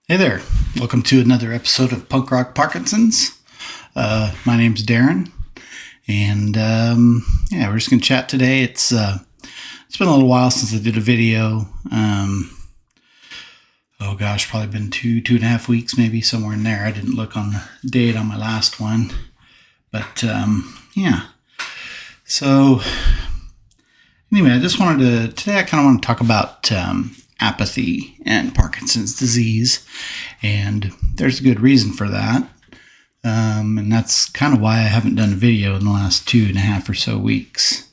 Hey there. Welcome to another episode of Punk Rock Parkinsons. My name's Darren, and we're just gonna chat today. It's been a little while since I did a video. Probably been two and a half weeks, maybe somewhere in there. I didn't look on the date on my last one, but So anyway, I just wanted to today. I kind of want to talk about apathy and Parkinson's disease, and there's a good reason for that. And that's kind of why I haven't done a video in the last 2.5 or so weeks.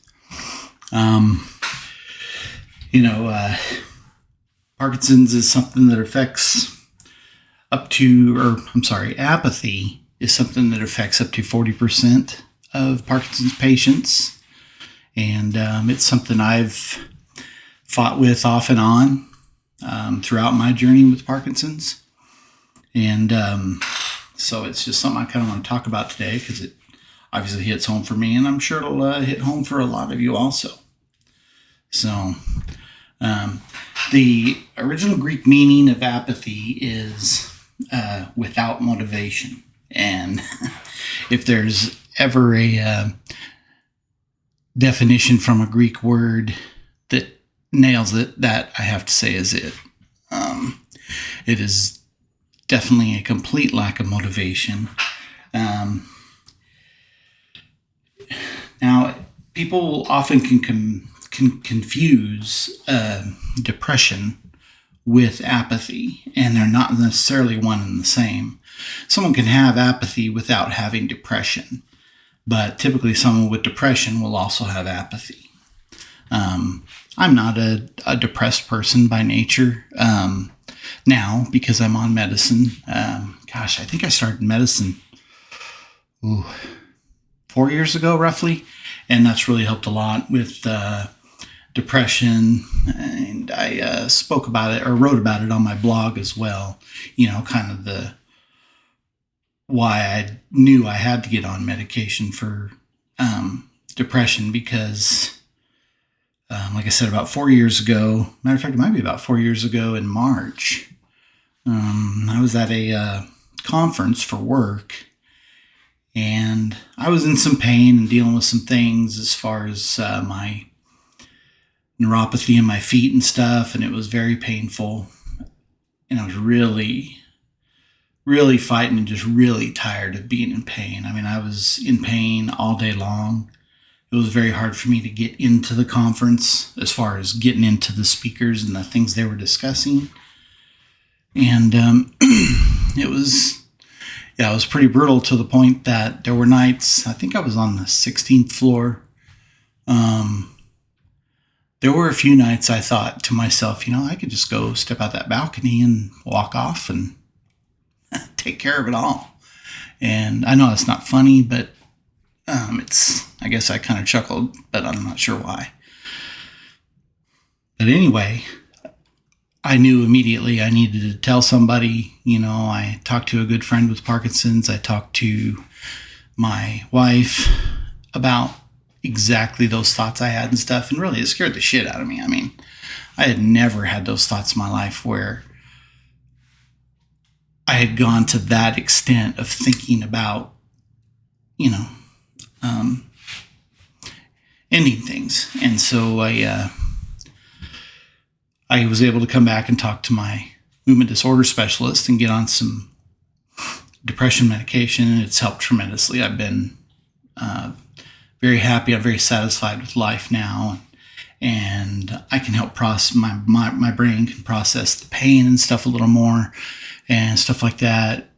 Parkinson's is something that affects apathy is something that affects up to 40% of Parkinson's patients. And it's something I've fought with off and on throughout my journey with Parkinson's. And so it's just something I kind of want to talk about today because it obviously hits home for me, and I'm sure it'll hit home for a lot of you also. So the original Greek meaning of apathy is without motivation. And if there's ever a definition from a Greek word that nails it, that I have to say is it. It is definitely a complete lack of motivation. Now, people often can confuse depression with apathy, and they're not necessarily one and the same. Someone can have apathy without having depression, but typically someone with depression will also have apathy. I'm not a depressed person by nature now because I'm on medicine. I think I started medicine 4 years ago, roughly, and that's really helped a lot with depression. And I spoke about it or wrote about it on my blog as well. Kind of the why I knew I had to get on medication for depression because, like I said, about 4 years ago, matter of fact, it might be about 4 years ago in March, I was at a conference for work, and I was in some pain and dealing with some things as far as my neuropathy in my feet and stuff, and it was very painful, and I was really fighting and just really tired of being in pain. I mean, I was in pain all day long. It was very hard for me to get into the conference as far as getting into the speakers and the things they were discussing. And it was pretty brutal to the point that there were nights, I think I was on the 16th floor. There were a few nights I thought to myself, I could just go step out that balcony and walk off and take care of it all. And I know it's not funny, but I guess I kind of chuckled, but I'm not sure why. But anyway, I knew immediately I needed to tell somebody. I talked to a good friend with Parkinson's. I talked to my wife about exactly those thoughts I had and stuff, and really it scared the shit out of me. I mean, I had never had those thoughts in my life where I had gone to that extent of thinking about, ending things. And so I was able to come back and talk to my movement disorder specialist and get on some depression medication, and it's helped tremendously. I've been very happy. I'm very satisfied with life now, and I can help process my brain can process the pain and stuff a little more, and stuff like that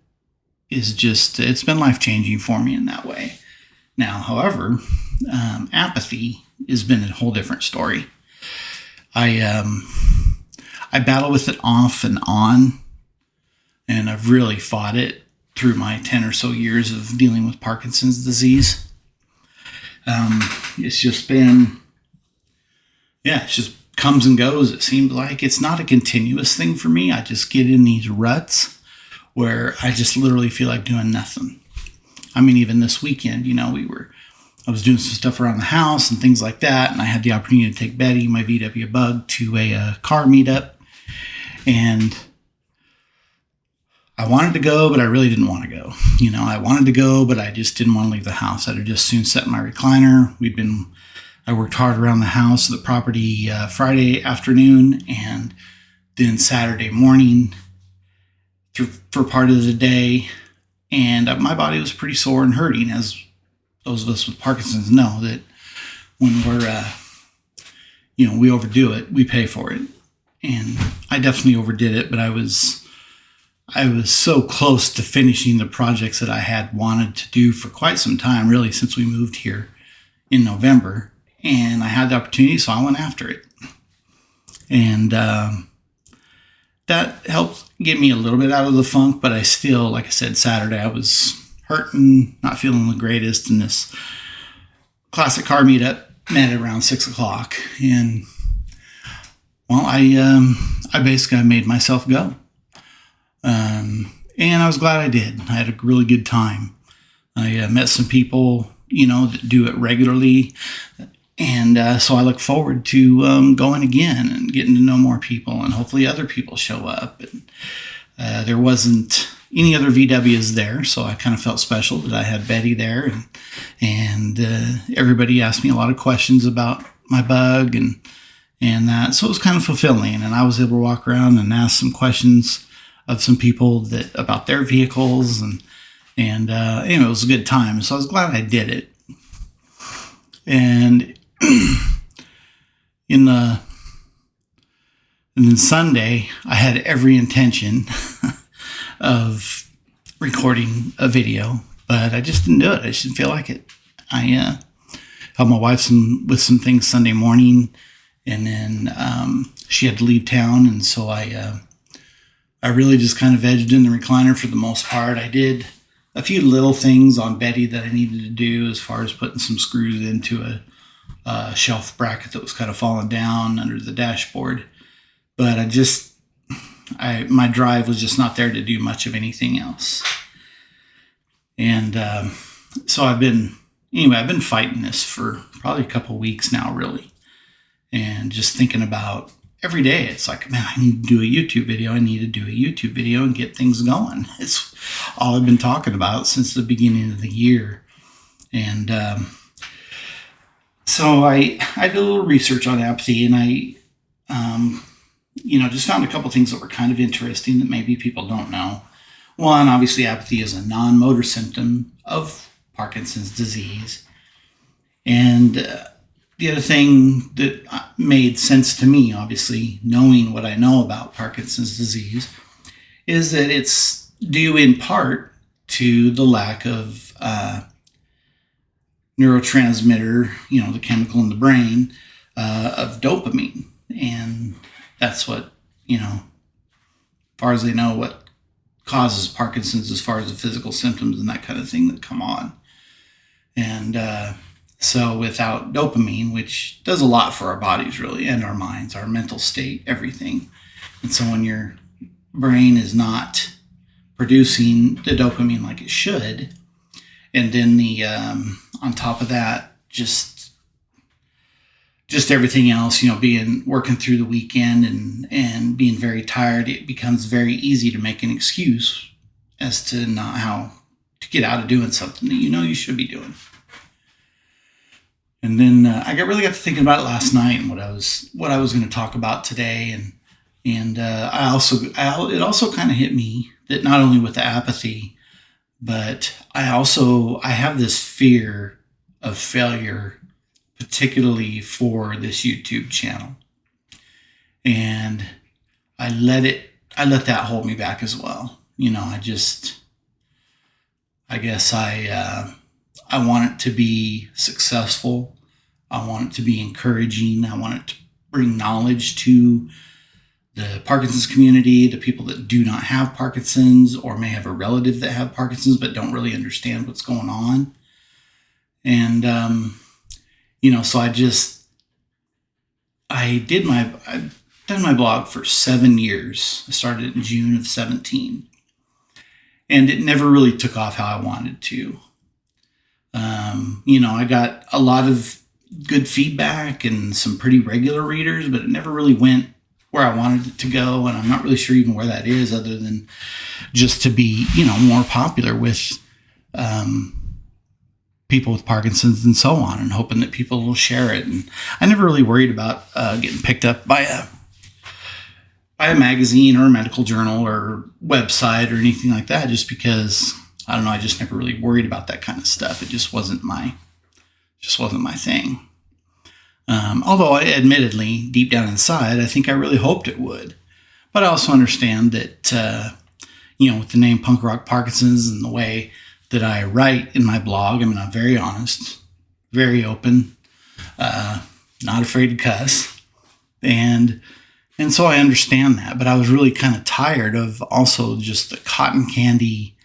is just, it's been life-changing for me in that way. Now, however, apathy has been a whole different story. I battle with it off and on, and I've really fought it through my 10 or so years of dealing with Parkinson's disease. It's just been, it just comes and goes. It seems like it's not a continuous thing for me. I just get in these ruts where I just literally feel like doing nothing. I mean, even this weekend, I was doing some stuff around the house and things like that, and I had the opportunity to take Betty, my VW Bug, to a car meetup, and I wanted to go, but I really didn't want to go. I wanted to go, but I just didn't want to leave the house. I'd have just soon sat in my recliner. I worked hard around the house, the property, Friday afternoon, and then Saturday morning for part of the day. And my body was pretty sore and hurting, as those of us with Parkinson's know that when we overdo it, we pay for it. And I definitely overdid it, but I was so close to finishing the projects that I had wanted to do for quite some time, really, since we moved here in November. And I had the opportunity, so I went after it. And that helped get me a little bit out of the funk, but I still, like I said, Saturday, I was hurting, not feeling the greatest, and this classic car meetup met at around 6 o'clock. And, well, I basically made myself go. And I was glad I did. I had a really good time. I met some people, that do it regularly. And so I look forward to going again and getting to know more people, and hopefully other people show up. And there wasn't any other VWs there, so I kind of felt special that I had Betty there. And everybody asked me a lot of questions about my bug and that. So it was kind of fulfilling. And I was able to walk around and ask some questions of some people about their vehicles. And it was a good time. So I was glad I did it. And and then Sunday, I had every intention of recording a video, but I just didn't do it. I just didn't feel like it. I helped my wife with some things Sunday morning, and then she had to leave town, and so I really just kind of vegged in the recliner for the most part. I did a few little things on Betty that I needed to do, as far as putting some screws into a shelf bracket that was kind of falling down under the dashboard. But my drive was just not there to do much of anything else. And so I've been fighting this for probably a couple weeks now, really. And just thinking about every day, it's like, man, I need to do a YouTube video. I need to do a YouTube video and get things going. It's all I've been talking about since the beginning of the year. And so I did a little research on apathy, and I, just found a couple things that were kind of interesting that maybe people don't know. One, obviously, apathy is a non-motor symptom of Parkinson's disease. And the other thing that made sense to me, obviously, knowing what I know about Parkinson's disease, is that it's due in part to the lack of neurotransmitter, the chemical in the brain, of dopamine. And that's what, as far as they know, what causes Parkinson's as far as the physical symptoms and that kind of thing that come on. And so without dopamine, which does a lot for our bodies, really, and our minds, our mental state, everything. And so when your brain is not producing the dopamine like it should, and then on top of that, just everything else, working through the weekend and being very tired, it becomes very easy to make an excuse as to not how to get out of doing something that you should be doing. And then I really got to thinking about it last night and what I was going to talk about today, and it also kind of hit me that not only with the apathy, but I have this fear of failure, particularly for this YouTube channel, and I let that hold me back as well. I guess I want it to be successful. I want it to be encouraging. I want it to bring knowledge to the Parkinson's community, the people that do not have Parkinson's or may have a relative that have Parkinson's but don't really understand what's going on. And, so I've done my blog for 7 years. I started in June of 17, and it never really took off how I wanted to. I got a lot of good feedback and some pretty regular readers, but it never really went where I wanted it to go, and I'm not really sure even where that is, other than just to be, more popular with people with Parkinson's and so on, and hoping that people will share it. And I never really worried about getting picked up by a magazine or a medical journal or website or anything like that, just because, I don't know, I just never really worried about that kind of stuff. It just wasn't my thing. Although admittedly, deep down inside, I think I really hoped it would. But I also understand that, with the name Punk Rock Parkinsons and the way that I write in my blog, I mean, I'm very honest, very open, not afraid to cuss. And so I understand that, but I was really kind of tired of also just the cotton candy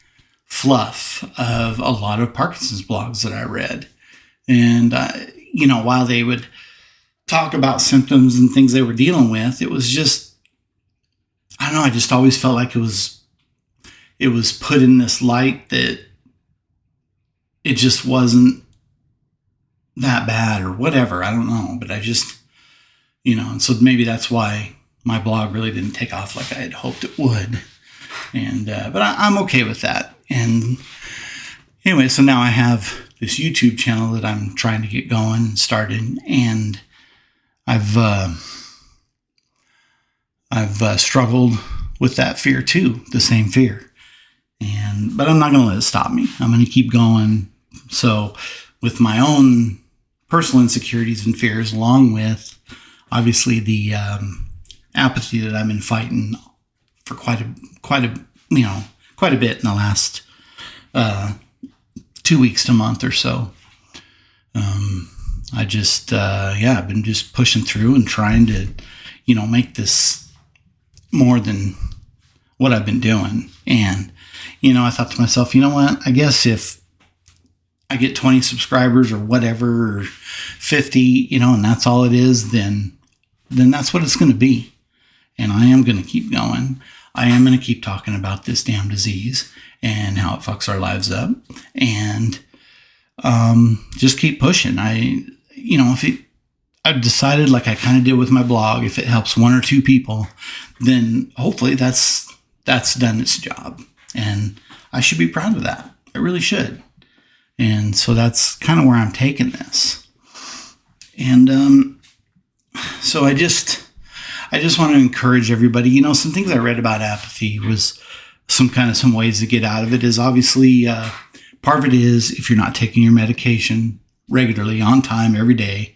fluff of a lot of Parkinson's blogs that I read. And, while they would talk about symptoms and things they were dealing with, it was just, I don't know, I just always felt like it was put in this light that it just wasn't that bad or whatever. I don't know, but I just, and so maybe that's why my blog really didn't take off like I had hoped it would. And, but I'm okay with that. And anyway, so now I have this YouTube channel that I'm trying to get going and started. And I've struggled with that fear too, the same fear. But I'm not going to let it stop me. I'm going to keep going. So with my own personal insecurities and fears, along with obviously the apathy that I've been fighting for quite a bit in the last 2 weeks to a month or so. I just I've been just pushing through and trying to make this more than what I've been doing. And I thought to myself, you know what, I guess if I get 20 subscribers or whatever, or 50, and that's all it is, then that's what it's going to be. And I am going to keep going. I am going to keep talking about this damn disease and how it fucks our lives up, and just keep pushing. I've decided, like I kind of did with my blog, if it helps one or two people, then hopefully that's done its job. And I should be proud of that. I really should. And so that's kind of where I'm taking this. And so I just want to encourage everybody. Some things I read about apathy was some ways to get out of it. Is obviously part of it is if you're not taking your medication regularly, on time, every day,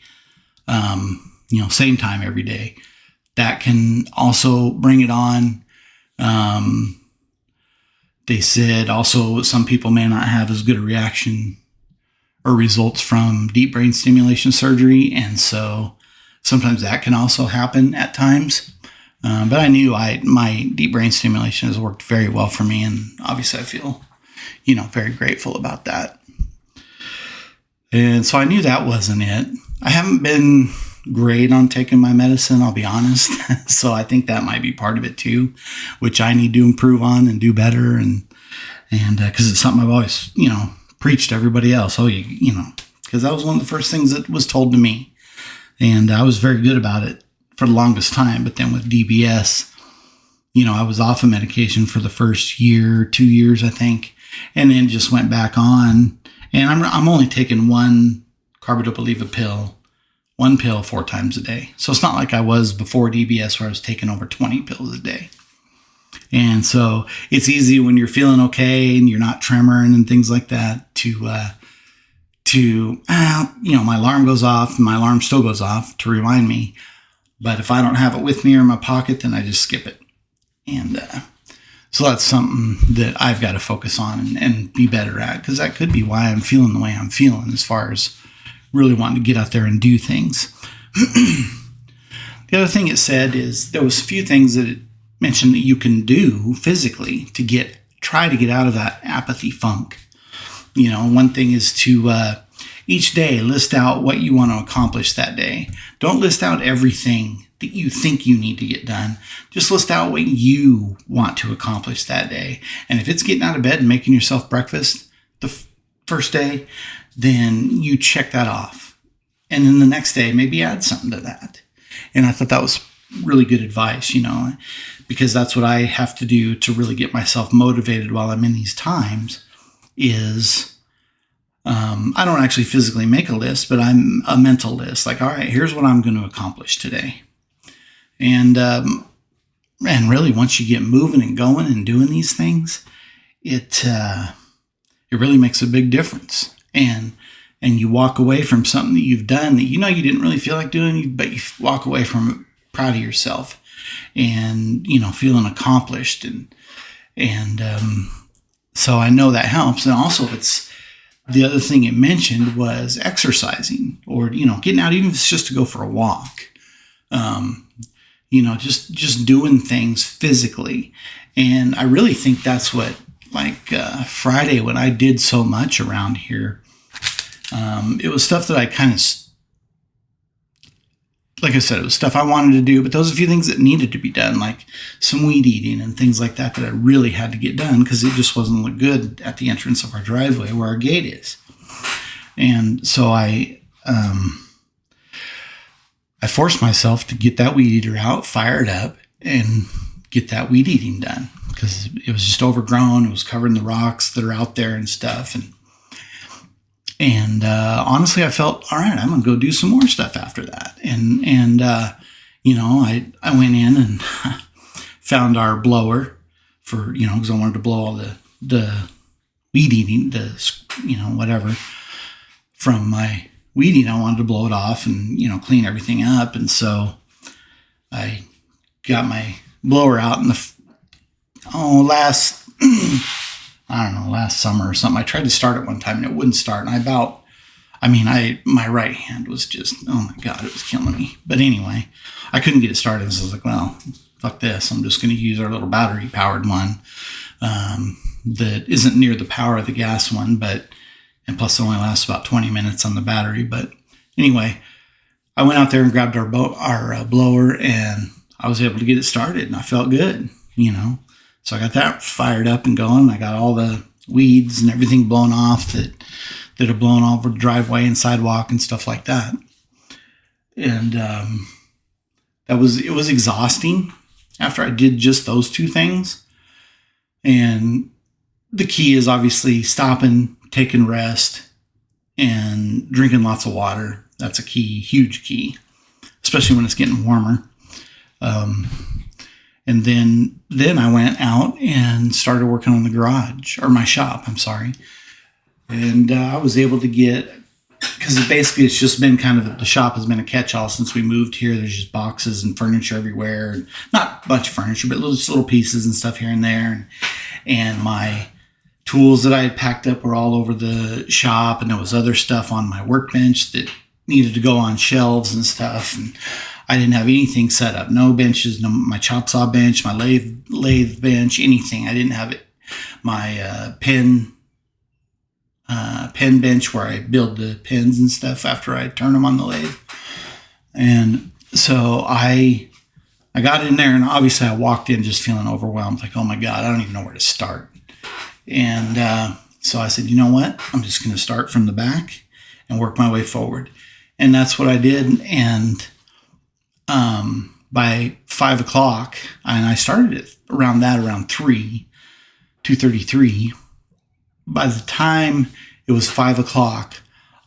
same time every day, that can also bring it on. They said also some people may not have as good a reaction or results from deep brain stimulation surgery. And so sometimes that can also happen at times. But I knew my deep brain stimulation has worked very well for me. And obviously I feel, very grateful about that. And so I knew that wasn't it. I haven't been great on taking my medicine, I'll be honest. So I think that might be part of it too, which I need to improve on and do better. And because it's something I've always, preached to everybody else. Because that was one of the first things that was told to me. And I was very good about it for the longest time. But then with DBS, I was off of medication for the first year, 2 years, I think, and then just went back on. And I'm only taking one carbidopa pill, one pill 4 times a day. So it's not like I was before DBS where I was taking over 20 pills a day. And so it's easy when you're feeling okay and you're not tremoring and things like that to my alarm goes off, and my alarm still goes off to remind me. But if I don't have it with me or in my pocket, then I just skip it. And so that's something that I've got to focus on and be better at, because that could be why I'm feeling the way I'm feeling as far as really wanting to get out there and do things. The other thing it said is there was a few things that it mentioned that you can do physically to try to get out of that apathy funk. One thing is to each day list out what you want to accomplish that day. Don't list out everything that you think you need to get done. Just list out what you want to accomplish that day. And if it's getting out of bed and making yourself breakfast the first day, then you check that off. And then the next day, maybe add something to that. And I thought that was really good advice, because that's what I have to do to really get myself motivated while I'm in these times is I don't actually physically make a list, but I'm a mental list. Like, all right, here's what I'm going to accomplish today. And really, once you get moving and going and doing these things, it really makes a big difference. And you walk away from something that you've done that you didn't really feel like doing, but you walk away from it proud of yourself and feeling accomplished. And so I know that helps. And also, it's the other thing it mentioned was exercising or getting out, even if it's just to go for a walk. Just doing things physically. And I really think that's what, Friday, when I did so much around here, it was stuff that I kind of, like I said, it was stuff I wanted to do, but those are a few things that needed to be done, like some weed eating and things like that I really had to get done because it just wasn't look good at the entrance of our driveway where our gate is. And so I forced myself to get that weed eater out, fire it up, and get that weed eating done because it was just overgrown. It was covering the rocks that are out there and stuff. And honestly, I felt, all right, I'm going to go do some more stuff after that. And I went in and found our blower for, because I wanted to blow all the weed eating, whatever from my weeding. I wanted to blow it off and, clean everything up. And so I got my blower out in last summer or something. I tried to start it one time and it wouldn't start. And my right hand was just, oh my God, it was killing me. But anyway, I couldn't get it started. So I was like, well, fuck this. I'm just going to use our little battery powered one that isn't near the power of the gas one, and plus it only lasts about 20 minutes on the battery. But anyway, I went out there and grabbed our blower and I was able to get it started and I felt good, So I got that fired up and going. I got all the weeds and everything blown off that are blown over the driveway and sidewalk and stuff like that. And it was exhausting after I did just those two things. And the key is obviously stopping, taking rest, and drinking lots of water. That's a key, huge key, especially when it's getting warmer. And then I went out and started working on the garage, or my shop, I'm sorry. And I was able to get, because basically it's just been the shop has been a catch-all since we moved here. There's just boxes and furniture everywhere. And not a bunch of furniture, but little pieces and stuff here and there. And my tools that I had packed up were all over the shop. And there was other stuff on my workbench that needed to go on shelves and stuff. And I didn't have anything set up. No benches, no my chop saw bench, my lathe bench, anything. I didn't have it. My pen bench where I build the pens and stuff after I turn them on the lathe. And so I got in there and obviously I walked in just feeling overwhelmed. Like, oh my God, I don't even know where to start. And so I said, you know what? I'm just going to start from the back and work my way forward. And that's what I did. And by 5 o'clock, and I started it around 2:33. By the time it was 5 o'clock,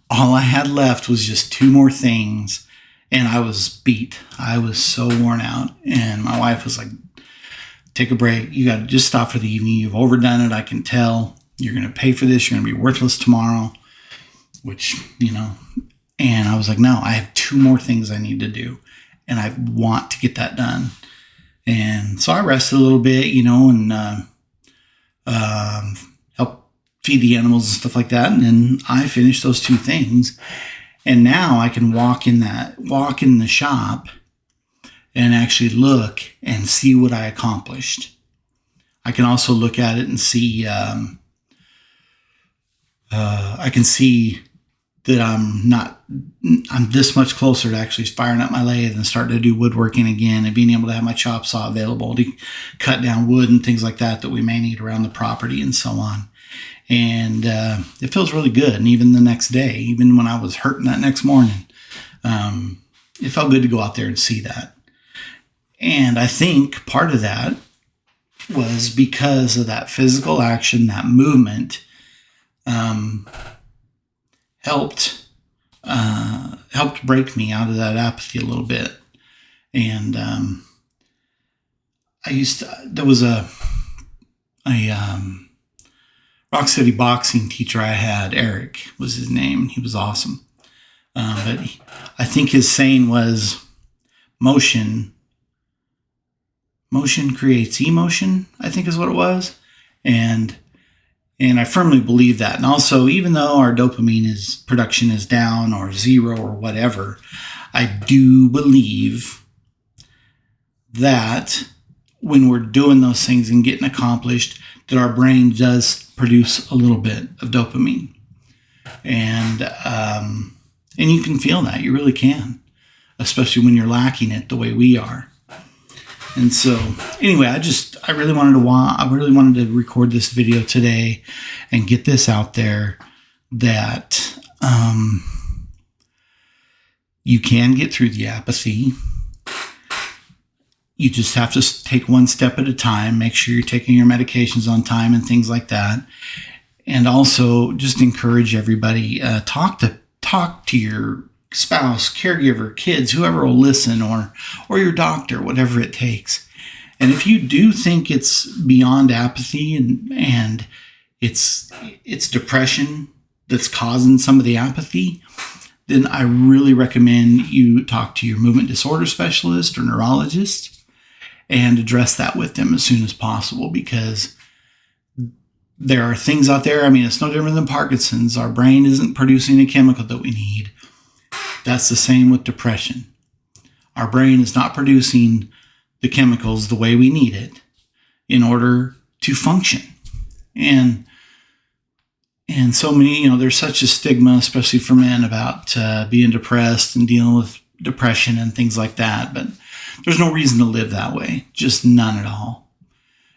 all I had left was just two more things, and I was beat. I was so worn out, and my wife was like, take a break. You got to just stop for the evening. You've overdone it. I can tell. You're going to pay for this. You're going to be worthless tomorrow, which, and I was like, no, I have two more things I need to do, and I want to get that done. And so I rested a little bit, and help feed the animals and stuff like that. And then I finished those two things. And now I can walk in the shop and actually look and see what I accomplished. I can also look at it and see, I can see that I'm this much closer to actually firing up my lathe and starting to do woodworking again and being able to have my chop saw available to cut down wood and things like that we may need around the property and so on. And it feels really good. And even the next day, even when I was hurting that next morning, it felt good to go out there and see that. And I think part of that was because of that physical action, that movement, helped break me out of that apathy a little bit. And there was a Rock City boxing teacher I had, Eric was his name. He was awesome. I think his saying was, motion creates emotion, I think is what it was. And I firmly believe that. And also, even though our dopamine production is down or zero or whatever, I do believe that when we're doing those things and getting accomplished, that our brain does produce a little bit of dopamine. And you can feel that. You really can, especially when you're lacking it the way we are. And so, anyway, I really wanted to record this video today and get this out there that you can get through the apathy. You just have to take one step at a time. Make sure you're taking your medications on time and things like that. And also, just encourage everybody, talk to your spouse, caregiver, kids, whoever will listen, or your doctor, whatever it takes. And if you do think it's beyond apathy and it's depression that's causing some of the apathy, then I really recommend you talk to your movement disorder specialist or neurologist and address that with them as soon as possible, because there are things out there. I mean, it's no different than Parkinson's. Our brain isn't producing a chemical that we need. That's the same with depression. Our brain is not producing the chemicals the way we need it in order to function. And so many, there's such a stigma, especially for men, about being depressed and dealing with depression and things like that. But there's no reason to live that way. Just none at all.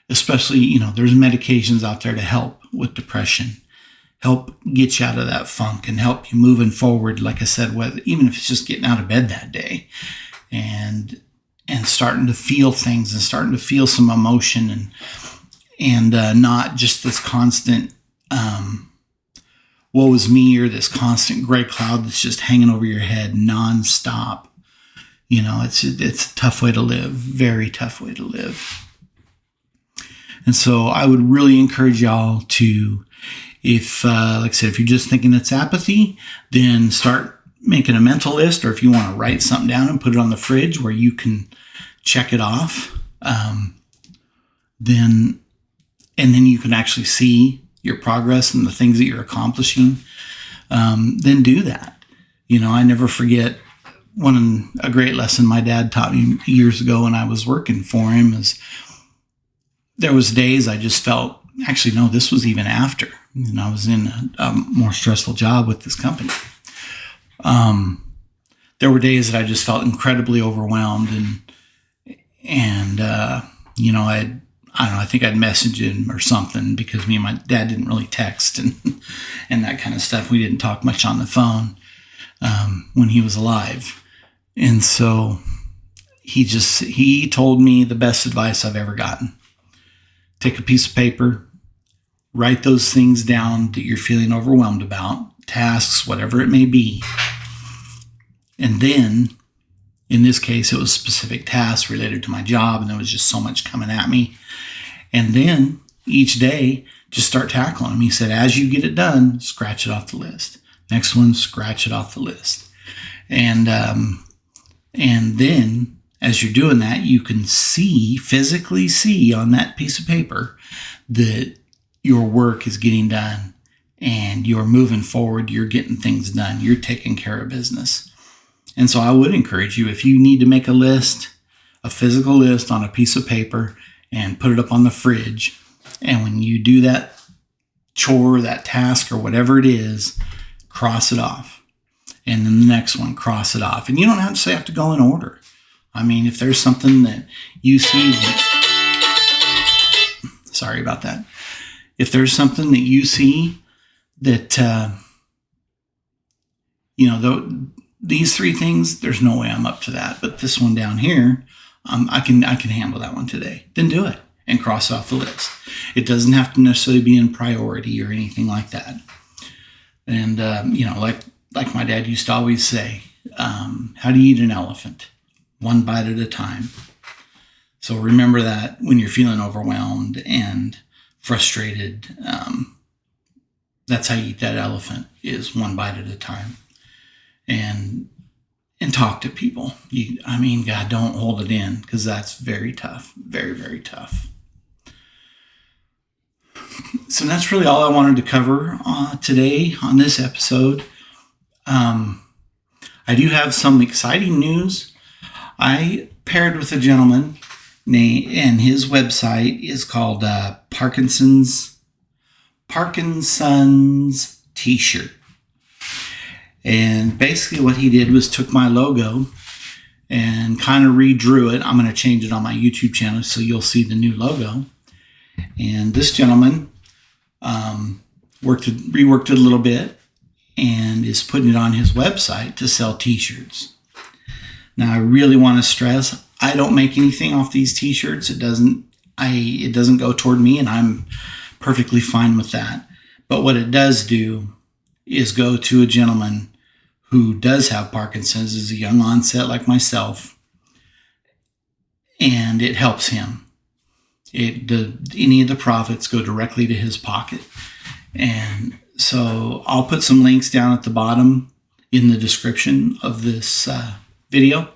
Especially, there's medications out there to help with depression, help get you out of that funk and help you moving forward. Like I said, even if it's just getting out of bed that day and starting to feel things and starting to feel some emotion and not just this constant woe is me, or this constant gray cloud that's just hanging over your head nonstop. It's a tough way to live, very tough way to live. And so I would really encourage y'all to, if, like I said, if you're just thinking it's apathy, then start making a mental list, or if you want to write something down and put it on the fridge where you can check it off, then you can actually see your progress and the things that you're accomplishing, then do that. I never forget a great lesson my dad taught me years ago when I was working for him is there was days I just felt, actually, no, this was even after, and I was in a more stressful job with this company. There were days that I just felt incredibly overwhelmed and I don't know, I think I'd message him or something, because me and my dad didn't really text and that kind of stuff. We didn't talk much on the phone when he was alive. And so he told me the best advice I've ever gotten. Take a piece of paper, write those things down that you're feeling overwhelmed about, tasks, whatever it may be. And then, in this case, it was specific tasks related to my job, and there was just so much coming at me. And then each day, just start tackling them. He said, as you get it done, scratch it off the list. Next one, scratch it off the list. And then as you're doing that, you can physically see on that piece of paper that your work is getting done and you're moving forward. You're getting things done. You're taking care of business. And so I would encourage you, if you need to make a list, a physical list on a piece of paper and put it up on the fridge. And when you do that chore, that task, or whatever it is, cross it off. And then the next one, cross it off. And you don't have to go in order. I mean, if there's something that you see, sorry about that. If there's something that you see that, these three things, there's no way I'm up to that. But this one down here, I can handle that one today. Then do it and cross off the list. It doesn't have to necessarily be in priority or anything like that. And like my dad used to always say, how do you eat an elephant? One bite at a time. So remember that when you're feeling overwhelmed and frustrated, that's how you eat that elephant, is one bite at a time. And talk to people. God, don't hold it in, because that's very tough. Very, very tough. So that's really all I wanted to cover today on this episode. I do have some exciting news. I paired with a gentleman, and his website is called Parkinson's T-shirt. And basically what he did was took my logo and kind of redrew it. I'm going to change it on my YouTube channel so you'll see the new logo. And this gentleman reworked it a little bit and is putting it on his website to sell T-shirts. Now, I really want to stress, I don't make anything off these T-shirts. It doesn't go toward me, and I'm perfectly fine with that. But what it does do is go to a gentleman who does have Parkinson's, is a young onset like myself, and it helps him. Any of the profits go directly to his pocket. And so I'll put some links down at the bottom in the description of this video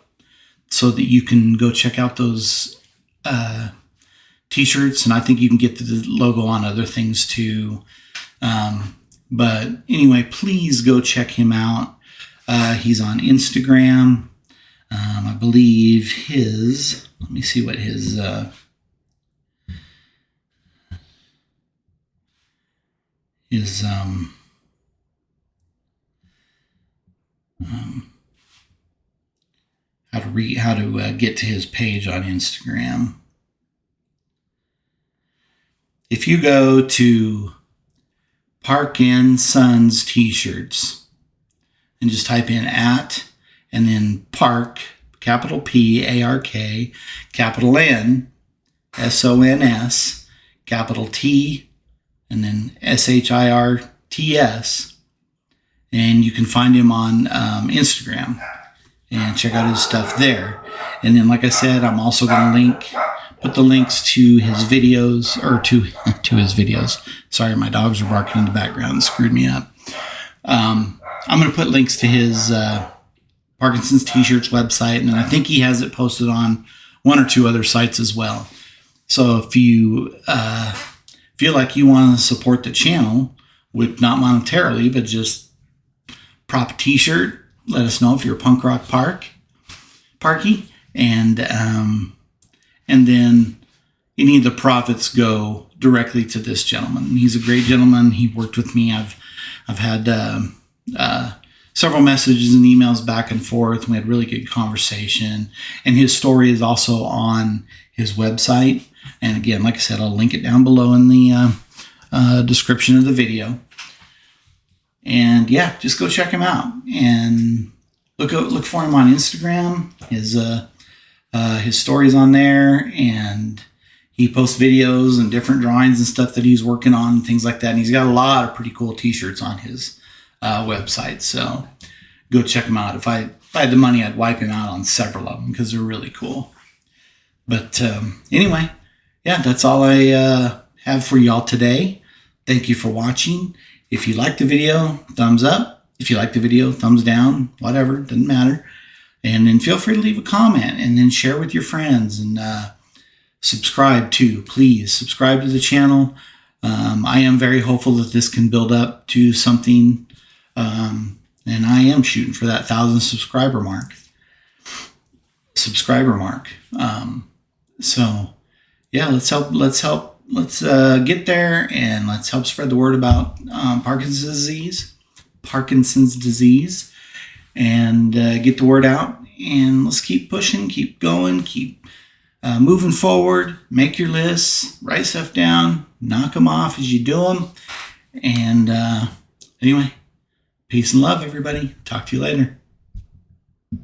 so that you can go check out those T-shirts. And I think you can get the logo on other things too. But anyway, please go check him out. He's on Instagram. I believe let me see what his how to get to his page on Instagram. If you go to Parkinsons T-shirts and just type in @ and then Park, capital P ARK, capital N SONS, capital T, and then SHIRTS, and you can find him on Instagram and check out his stuff there. And then, like I said, I'm also going to put the links to his videos, or to his videos. Sorry, my dogs are barking in the background. It screwed me up. I'm going to put links to his Parkinson's T-shirts website, and then I think he has it posted on one or two other sites as well. So if you feel like you want to support the channel, with not monetarily, but just prop a T-shirt, let us know if you're a Punk Rock Parky, and then any of the profits go directly to this gentleman. He's a great gentleman. He worked with me. I've had several messages and emails back and forth. We had really good conversation, and his story is also on his website. And again, like I said, I'll link it down below in the description of the video. And yeah, just go check him out and look for him on Instagram. His story's on there, and he posts videos and different drawings and stuff that he's working on and things like that. And he's got a lot of pretty cool T-shirts on his website. So go check him out. If I had the money, I'd wipe him out on several of them because they're really cool. But anyway, yeah, that's all I have for y'all today. Thank you for watching. If you liked the video, thumbs up. If you liked the video, thumbs down. Whatever, doesn't matter. And then feel free to leave a comment and then share with your friends, and subscribe too. Please subscribe to the channel. I am very hopeful that this can build up to something, and I am shooting for that 1,000 subscriber mark. So yeah, let's get there, and let's help spread the word about Parkinson's disease, and get the word out. And let's keep pushing, keep going, keep moving forward. Make your lists, write stuff down, knock them off as you do them. And anyway, peace and love, everybody. Talk to you later.